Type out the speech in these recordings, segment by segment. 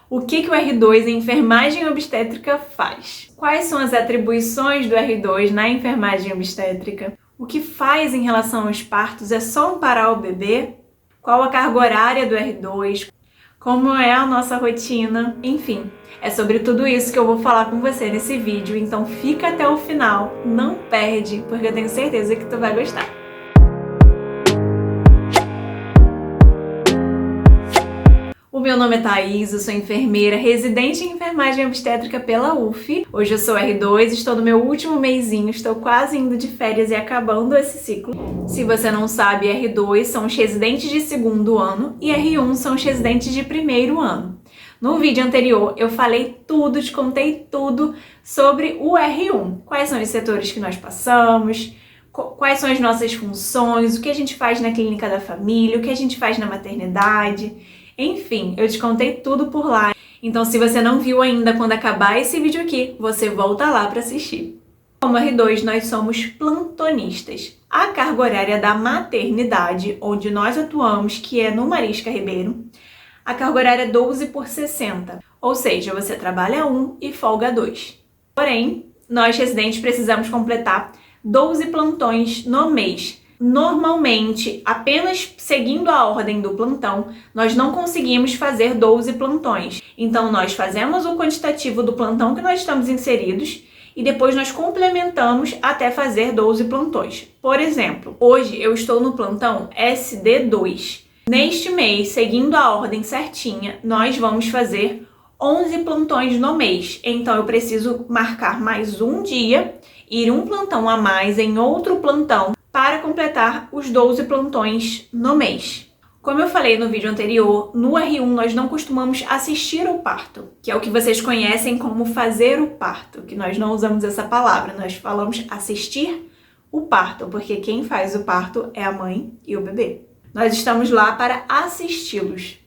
O que o R2 em enfermagem obstétrica faz? Quais são as atribuições do R2 na enfermagem obstétrica? O que faz em relação aos partos? É só amparar o bebê? Qual a carga horária do R2? Como é a nossa rotina? Enfim, é sobre tudo isso que eu vou falar com você nesse vídeo, então fica até o final, não perde, porque eu tenho certeza que tu vai gostar. O meu nome é Thaís, eu sou enfermeira, residente em enfermagem obstétrica pela UF. Hoje eu sou R2, estou no meu último mesinho, estou quase indo de férias e acabando esse ciclo. Se você não sabe, R2 são os residentes de segundo ano e R1 são os residentes de primeiro ano. No vídeo anterior eu falei tudo, te contei tudo sobre o R1. Quais são os setores que nós passamos, quais são as nossas funções, o que a gente faz na clínica da família, o que a gente faz na maternidade. Enfim, eu te contei tudo por lá. Então, se você não viu ainda quando acabar esse vídeo aqui, você volta lá para assistir. Como R2, nós somos plantonistas. A carga horária da maternidade, onde nós atuamos, que é no Marisca Ribeiro, a carga horária é 12 por 60. Ou seja, você trabalha 1 e folga 2. Porém, nós residentes precisamos completar 12 plantões no mês. Normalmente, apenas seguindo a ordem do plantão, nós não conseguimos fazer 12 plantões. Então, nós fazemos o quantitativo do plantão que nós estamos inseridos e depois nós complementamos até fazer 12 plantões. Por exemplo, hoje eu estou no plantão SD2. Neste mês, seguindo a ordem certinha, nós vamos fazer 11 plantões no mês. Então, eu preciso marcar mais um dia, ir um plantão a mais em outro plantão, para completar os 12 plantões no mês. Como eu falei no vídeo anterior, no R1 nós não costumamos assistir ao parto, que é o que vocês conhecem como fazer o parto, que nós não usamos essa palavra, nós falamos assistir o parto, porque quem faz o parto é a mãe e o bebê. Nós estamos lá para assisti-los.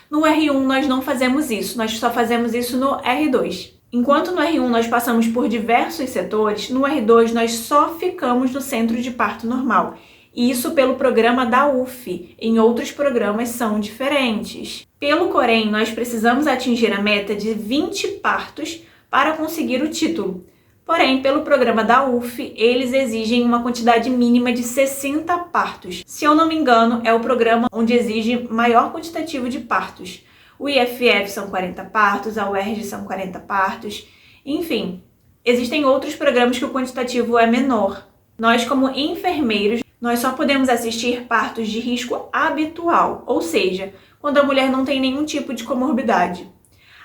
No R1 nós não fazemos isso, nós só fazemos isso no R2. Enquanto no R1 nós passamos por diversos setores, no R2 nós só ficamos no centro de parto normal. E isso pelo programa da UF. Em outros programas são diferentes. Pelo Corém, nós precisamos atingir a meta de 20 partos para conseguir o título. Porém, pelo programa da UF, eles exigem uma quantidade mínima de 60 partos. Se eu não me engano, é o programa onde exige maior quantitativo de partos. O IFF são 40 partos, a UERJ são 40 partos, enfim, existem outros programas que o quantitativo é menor. Nós, como enfermeiros, nós só podemos assistir partos de risco habitual, ou seja, quando a mulher não tem nenhum tipo de comorbidade.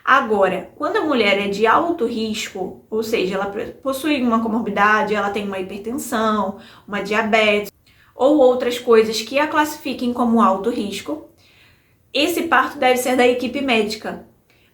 Agora, quando a mulher é de alto risco, ou seja, ela possui uma comorbidade, ela tem uma hipertensão, uma diabetes ou outras coisas que a classifiquem como alto risco, esse parto deve ser da equipe médica.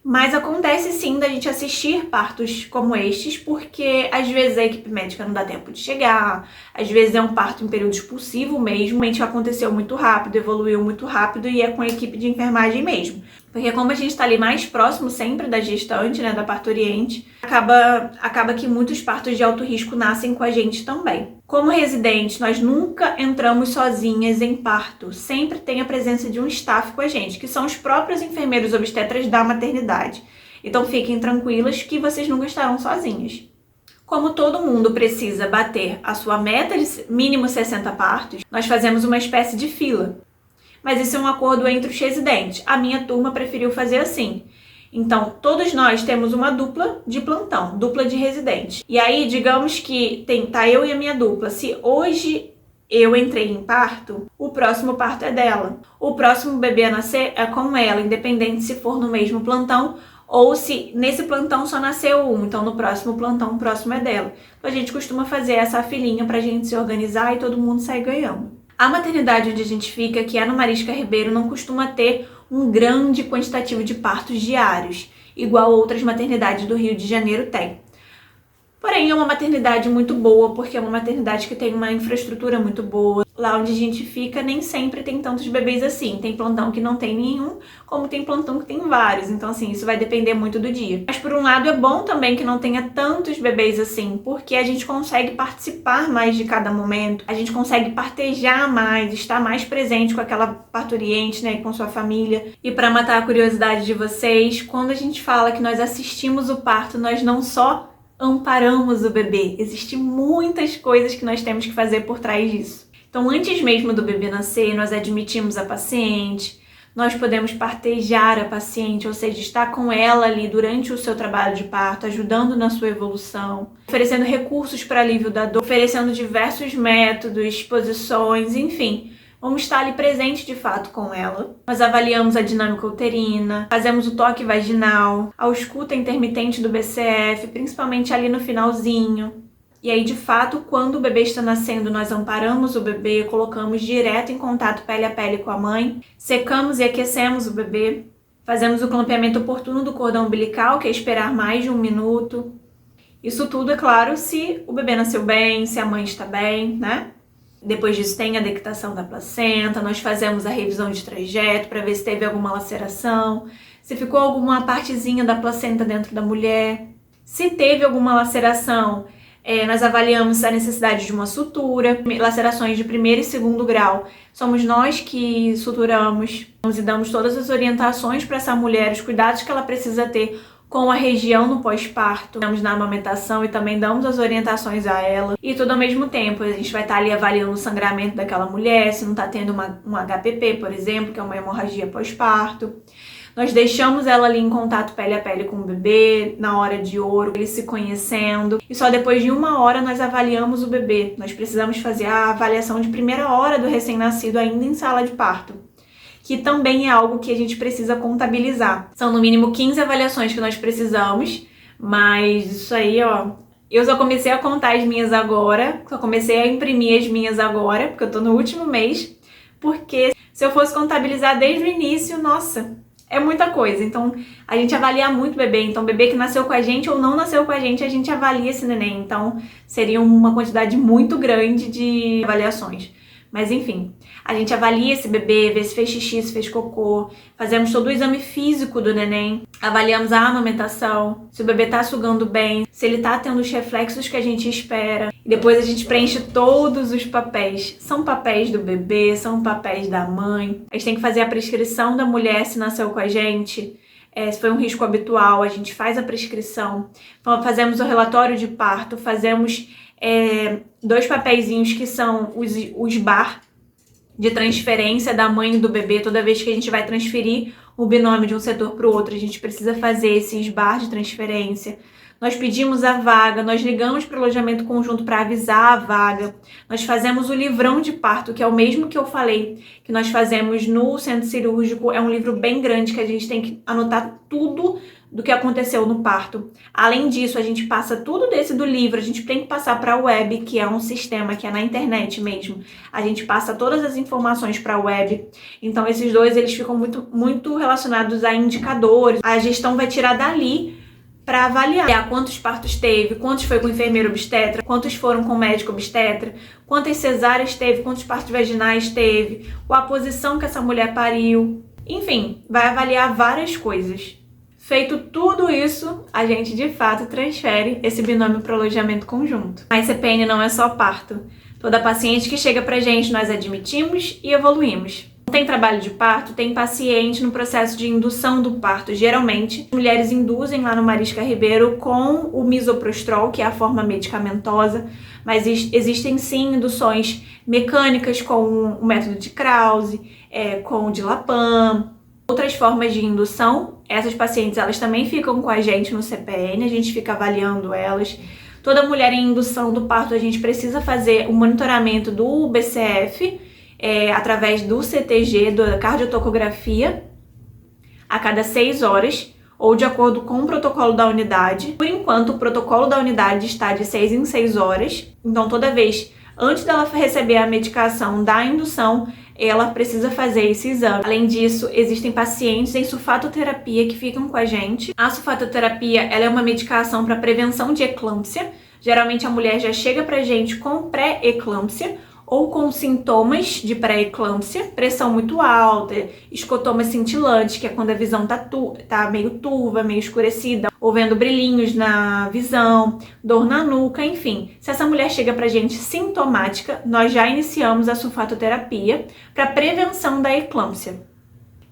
Mas acontece sim da gente assistir partos como estes, porque às vezes a equipe médica não dá tempo de chegar, às vezes é um parto em período expulsivo mesmo, realmente aconteceu muito rápido, evoluiu muito rápido e é com a equipe de enfermagem mesmo. Porque como a gente está ali mais próximo sempre da gestante, né, da parturiente, acaba que muitos partos de alto risco nascem com a gente também. Como residente, nós nunca entramos sozinhas em parto, sempre tem a presença de um staff com a gente, que são os próprios enfermeiros obstetras da maternidade. Então fiquem tranquilas que vocês nunca estarão sozinhas. Como todo mundo precisa bater a sua meta de mínimo 60 partos, nós fazemos uma espécie de fila. Mas isso é um acordo entre os residentes. A minha turma preferiu fazer assim. Então, todos nós temos uma dupla de plantão, dupla de residente. E aí, digamos que tá eu e a minha dupla. Se hoje eu entrei em parto, o próximo parto é dela. O próximo bebê a nascer é com ela, independente se for no mesmo plantão ou se nesse plantão só nasceu um. Então, no próximo plantão, o próximo é dela. Então, a gente costuma fazer essa filinha pra gente se organizar e todo mundo sair ganhando. A maternidade onde a gente fica, que é no Marisca Ribeiro, não costuma ter um grande quantitativo de partos diários, igual outras maternidades do Rio de Janeiro têm. Porém, é uma maternidade muito boa, porque é uma maternidade que tem uma infraestrutura muito boa. Lá onde a gente fica, nem sempre tem tantos bebês assim. Tem plantão que não tem nenhum, como tem plantão que tem vários. Então, assim, isso vai depender muito do dia. Mas, por um lado, é bom também que não tenha tantos bebês assim, porque a gente consegue participar mais de cada momento, a gente consegue partejar mais, estar mais presente com aquela parturiente, né, com sua família. E para matar a curiosidade de vocês, quando a gente fala que nós assistimos o parto, nós não só amparamos o bebê. Existem muitas coisas que nós temos que fazer por trás disso. Então, antes mesmo do bebê nascer, nós admitimos a paciente, nós podemos partejar a paciente, ou seja, estar com ela ali durante o seu trabalho de parto, ajudando na sua evolução, oferecendo recursos para alívio da dor, oferecendo diversos métodos, posições, enfim. Vamos estar ali presente de fato com ela. Nós avaliamos a dinâmica uterina, fazemos o toque vaginal, a ausculta intermitente do BCF, principalmente ali no finalzinho. E aí, de fato, quando o bebê está nascendo, nós amparamos o bebê, colocamos direto em contato pele a pele com a mãe, secamos e aquecemos o bebê, fazemos o clampeamento oportuno do cordão umbilical, que é esperar mais de 1 minuto. Isso tudo, é claro, se o bebê nasceu bem, se a mãe está bem, né? Depois disso tem a dectação da placenta, nós fazemos a revisão de trajeto para ver se teve alguma laceração, se ficou alguma partezinha da placenta dentro da mulher. Se teve alguma laceração, nós avaliamos a necessidade de uma sutura, lacerações de 1º e 2º grau. Somos nós que suturamos e damos todas as orientações para essa mulher, os cuidados que ela precisa ter com a região no pós-parto, damos na amamentação e também damos as orientações a ela. E tudo ao mesmo tempo, a gente vai estar ali avaliando o sangramento daquela mulher, se não está tendo um HPP, por exemplo, que é uma hemorragia pós-parto. Nós deixamos ela ali em contato pele a pele com o bebê, na hora de ouro, ele se conhecendo. E só depois de 1 hora nós avaliamos o bebê. Nós precisamos fazer a avaliação de 1ª hora do recém-nascido ainda em sala de parto, que também é algo que a gente precisa contabilizar. São no mínimo 15 avaliações que nós precisamos, mas isso aí, ó, eu só comecei a contar as minhas agora, só comecei a imprimir as minhas agora, porque eu tô no último mês, porque se eu fosse contabilizar desde o início, nossa, é muita coisa. Então, a gente avalia muito o bebê. Então, o bebê que nasceu com a gente ou não nasceu com a gente avalia esse neném. Então, seria uma quantidade muito grande de avaliações. Mas enfim, a gente avalia esse bebê, vê se fez xixi, se fez cocô, fazemos todo o exame físico do neném, avaliamos a amamentação, se o bebê tá sugando bem, se ele tá tendo os reflexos que a gente espera. E depois a gente preenche todos os papéis. São papéis do bebê, são papéis da mãe. A gente tem que fazer a prescrição da mulher se nasceu com a gente. Se foi um risco habitual, a gente faz a prescrição. Fazemos o relatório de parto, fazemos 2 papeizinhos que são os BAR de transferência da mãe e do bebê. Toda vez que a gente vai transferir o binômio de um setor para o outro, a gente precisa fazer esses BAR de transferência. Nós pedimos a vaga, nós ligamos para o alojamento conjunto para avisar a vaga. Nós fazemos o livrão de parto, que é o mesmo que eu falei, que nós fazemos no centro cirúrgico. É um livro bem grande que a gente tem que anotar tudo do que aconteceu no parto. Além disso, a gente passa tudo desse do livro, a gente tem que passar para a web, que é um sistema que é na internet mesmo. A gente passa todas as informações para a web. Então, esses dois, eles ficam muito relacionados a indicadores. A gestão vai tirar dali para avaliar quantos partos teve, quantos foi com enfermeiro obstetra, quantos foram com médico obstetra, quantas cesáreas teve, quantos partos vaginais teve, qual a posição que essa mulher pariu. Enfim, vai avaliar várias coisas. Feito tudo isso, a gente de fato transfere esse binômio para o alojamento conjunto. Mas CPN não é só parto. Toda paciente que chega pra gente nós admitimos e evoluímos. Tem trabalho de parto, tem paciente no processo de indução do parto. Geralmente, mulheres induzem lá no Marisca Ribeiro com o misoprostrol, que é a forma medicamentosa, mas existem sim induções mecânicas com o método de Krause, com o Dilapam, outras formas de indução. Essas pacientes, elas também ficam com a gente no CPN, a gente fica avaliando elas. Toda mulher em indução do parto, a gente precisa fazer o monitoramento do BCF, através do CTG, da cardiotocografia, a cada 6 horas, ou de acordo com o protocolo da unidade. Por enquanto, o protocolo da unidade está de 6 em 6 horas, então toda vez, antes dela receber a medicação da indução, ela precisa fazer esse exame. Além disso, existem pacientes em sulfatoterapia que ficam com a gente. A sulfatoterapia, ela é uma medicação para prevenção de eclâmpsia, Geralmente a mulher já chega pra gente com pré-eclâmpsia ou com sintomas de pré-eclâmpsia, pressão muito alta, escotoma cintilante, que é quando a visão tá meio turva, meio escurecida, ou vendo brilhinhos na visão, dor na nuca, enfim. Se essa mulher chega pra gente sintomática, nós já iniciamos a sulfatoterapia para prevenção da eclâmpsia,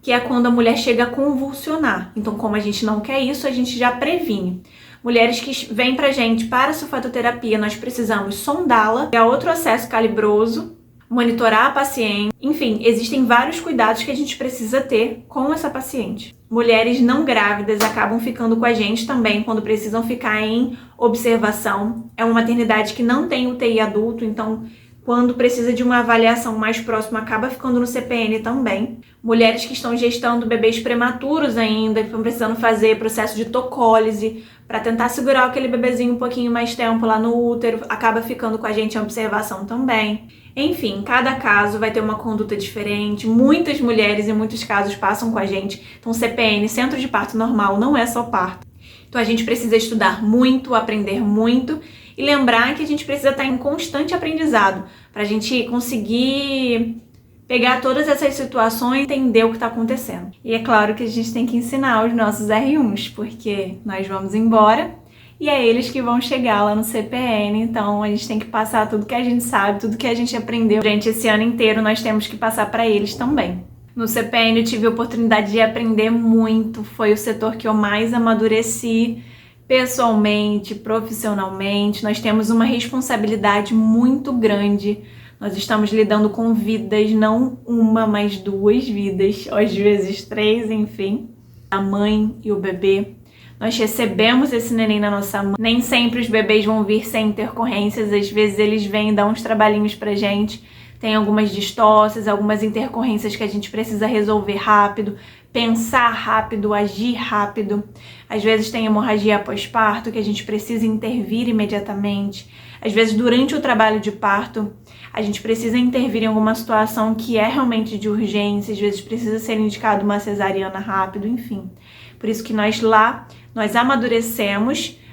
que é quando a mulher chega a convulsionar. Então, como a gente não quer isso, a gente já previne. Mulheres que vêm pra gente para a sulfatoterapia, nós precisamos sondá-la, é outro acesso calibroso, monitorar a paciente. Enfim, existem vários cuidados que a gente precisa ter com essa paciente. Mulheres não grávidas acabam ficando com a gente também quando precisam ficar em observação. É uma maternidade que não tem UTI adulto, então quando precisa de uma avaliação mais próxima, acaba ficando no CPN também. Mulheres que estão gestando bebês prematuros ainda, que estão precisando fazer processo de tocólise para tentar segurar aquele bebezinho um pouquinho mais tempo lá no útero, acaba ficando com a gente em observação também. Enfim, cada caso vai ter uma conduta diferente. Muitas mulheres, em muitos casos, passam com a gente. Então, CPN, Centro de Parto Normal, não é só parto. Então, a gente precisa estudar muito, aprender muito e lembrar que a gente precisa estar em constante aprendizado para a gente conseguir pegar todas essas situações e entender o que está acontecendo. E é claro que a gente tem que ensinar os nossos R1s, porque nós vamos embora e é eles que vão chegar lá no CPN, então a gente tem que passar tudo que a gente sabe, tudo que a gente aprendeu durante esse ano inteiro, nós temos que passar para eles também. No CPN eu tive a oportunidade de aprender muito, foi o setor que eu mais amadureci pessoalmente, profissionalmente. Nós temos uma responsabilidade muito grande. Nós estamos lidando com vidas, não uma, mas 2 vidas, às vezes 3, enfim. A mãe e o bebê. Nós recebemos esse neném na nossa mão. Nem sempre os bebês vão vir sem intercorrências, às vezes eles vêm dar uns trabalhinhos pra gente. Tem algumas distócias, algumas intercorrências que a gente precisa resolver rápido, pensar rápido, agir rápido. Às vezes tem hemorragia pós-parto que a gente precisa intervir imediatamente. Às vezes durante o trabalho de parto a gente precisa intervir em alguma situação que é realmente de urgência, às vezes precisa ser indicado uma cesariana rápido, enfim. Por isso que nós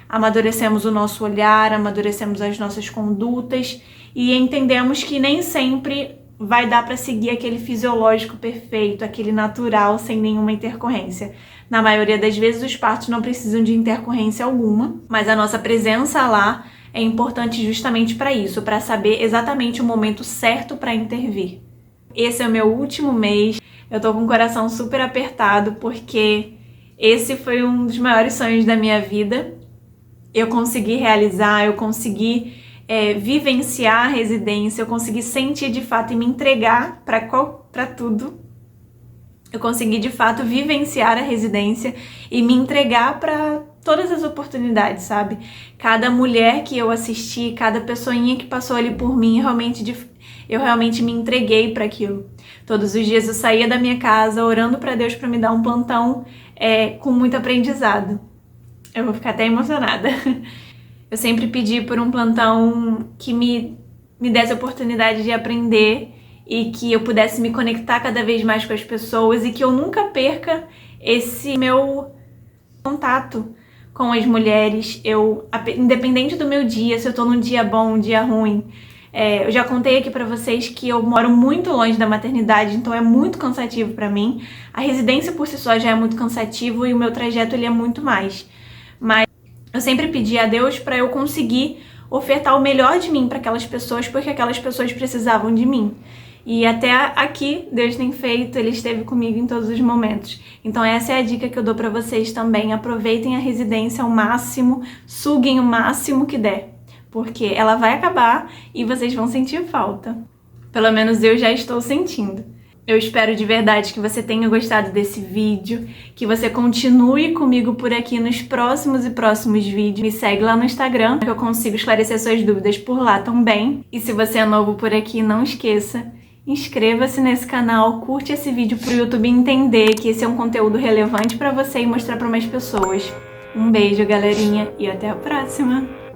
amadurecemos o nosso olhar, amadurecemos as nossas condutas e entendemos que nem sempre vai dar para seguir aquele fisiológico perfeito, aquele natural, sem nenhuma intercorrência. Na maioria das vezes os partos não precisam de intercorrência alguma, mas a nossa presença lá é importante justamente para isso, para saber exatamente o momento certo para intervir. Esse é o meu último mês, eu tô com o coração super apertado porque esse foi um dos maiores sonhos da minha vida. Eu consegui realizar, eu consegui vivenciar a residência, eu consegui sentir de fato e me entregar para tudo. Eu consegui de fato vivenciar a residência e me entregar para todas as oportunidades, sabe? Cada mulher que eu assisti, cada pessoinha que passou ali por mim, eu realmente me entreguei para aquilo. Todos os dias eu saía da minha casa orando para Deus para me dar um plantão com muito aprendizado. Eu vou ficar até emocionada. Eu sempre pedi por um plantão que me desse a oportunidade de aprender e que eu pudesse me conectar cada vez mais com as pessoas e que eu nunca perca esse meu contato com as mulheres. Independente do meu dia, se eu tô num dia bom, um dia ruim, eu já contei aqui pra vocês que eu moro muito longe da maternidade, então é muito cansativo pra mim. A residência por si só já é muito cansativo e o meu trajeto ele é muito mais. Mas eu sempre pedi a Deus para eu conseguir ofertar o melhor de mim para aquelas pessoas, porque aquelas pessoas precisavam de mim. E até aqui, Deus tem feito, Ele esteve comigo em todos os momentos. Então essa é a dica que eu dou para vocês também. Aproveitem a residência ao máximo, suguem o máximo que der, porque ela vai acabar e vocês vão sentir falta. Pelo menos eu já estou sentindo. Eu espero de verdade que você tenha gostado desse vídeo, que você continue comigo por aqui nos próximos vídeos. Me segue lá no Instagram, que eu consigo esclarecer suas dúvidas por lá também. E se você é novo por aqui, não esqueça, inscreva-se nesse canal, curte esse vídeo pro YouTube entender que esse é um conteúdo relevante para você e mostrar para mais pessoas. Um beijo, galerinha, e até a próxima!